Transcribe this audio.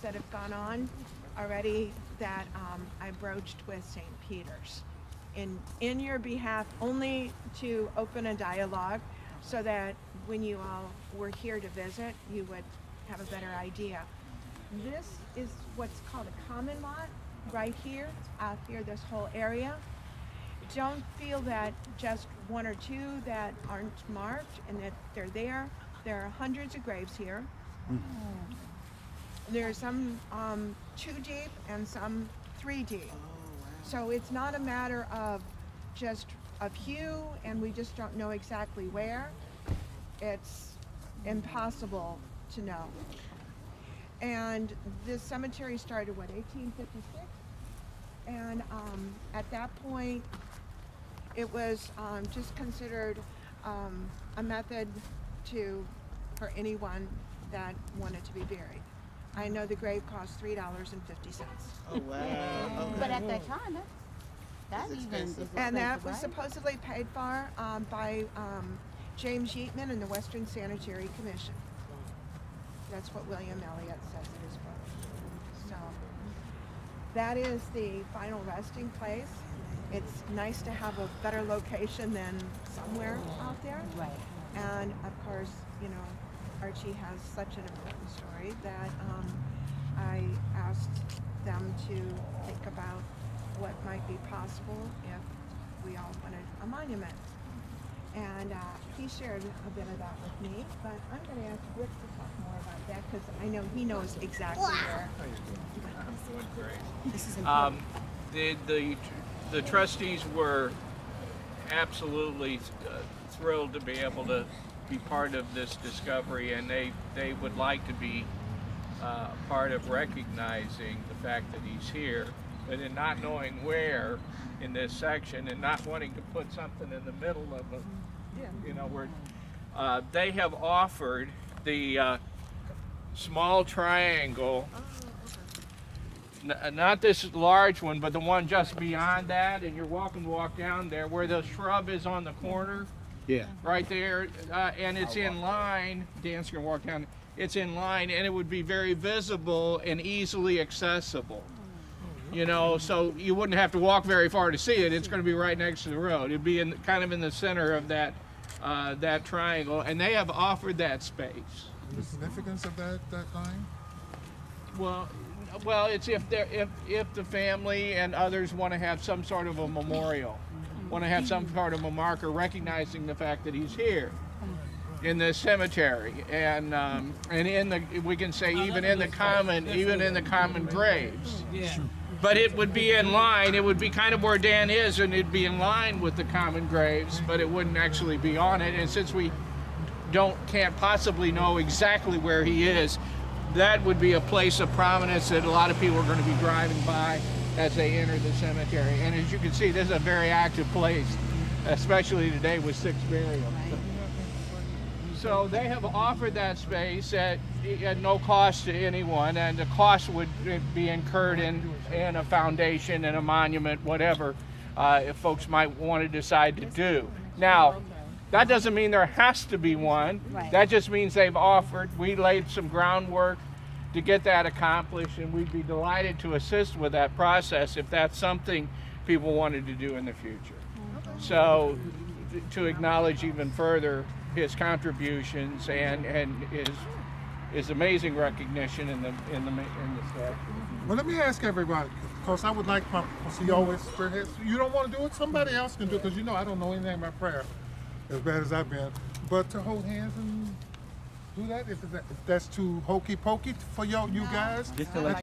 that have gone on already that I broached with St. Peter's in your behalf, only to open a dialogue so that when you all were here to visit, you would have a better idea. This is what's called a common lot right here, out here, this whole area. Don't feel that just one or two that aren't marked and that they're there. There are hundreds of graves here. There are some 2 deep and some 3 deep. So it's not a matter of just a few and we just don't know exactly where. It's impossible to know. And this cemetery started, what, 1856? And at that point, it was just considered a method for anyone that wanted to be buried. I know the grave cost $3.50. Oh wow! Okay. But at that time, that even is And that was right? supposedly paid for by James Yeatman and the Western Sanitary Commission. That's what William Elliott says in his book. So that is the final resting place. It's nice to have a better location than somewhere out there. Right. And of course, you know, Archie has such an important story that I asked them to think about what might be possible if we all wanted a monument. And he shared a bit of that with me, but I'm going to ask Rick to talk more about that because I know he knows exactly where. This is important. The trustees were absolutely thrilled to be able to be part of this discovery, and they would like to be part of recognizing the fact that he's here, but in not knowing where in this section and not wanting to put something in the middle of them, you know, where they have offered the small triangle, not this large one, but the one just beyond that, and you're welcome to walk down there where the shrub is on the corner. Yeah. Right there, and it's in line. Dan's gonna walk down. It's in line, and it would be very visible and easily accessible. You know, so you wouldn't have to walk very far to see it. It's going to be right next to the road. It'd be kind of in the center of that that triangle, and they have offered that space. The significance of that line? Well, it's if the family and others want to have some sort of a memorial, want to have some sort of a marker recognizing the fact that he's here in this cemetery, and in the, we can say even in the common graves. Yeah. But it would be in line. It would be kind of where Dan is, and it'd be in line with the common graves, but it wouldn't actually be on it. And since we can't possibly know exactly where he is, that would be a place of prominence that a lot of people are going to be driving by as they enter the cemetery. And as you can see, this is a very active place, especially today with 6 burials. So they have offered that space at no cost to anyone, and the cost would be incurred in a foundation and a monument, whatever, if folks might want to decide to do. Now, that doesn't mean there has to be one. Right. That just means they've offered. We laid some groundwork to get that accomplished, and we'd be delighted to assist with that process if that's something people wanted to do in the future. So to acknowledge even further his contributions and his amazing recognition in the statue. Well, let me ask everybody, because I would like to see always spearheads. You don't want to do it, somebody else can do it, because you know I don't know anything about prayer, as bad as I've been. But to hold hands and do that, if that's too hokey pokey for you guys, Just to let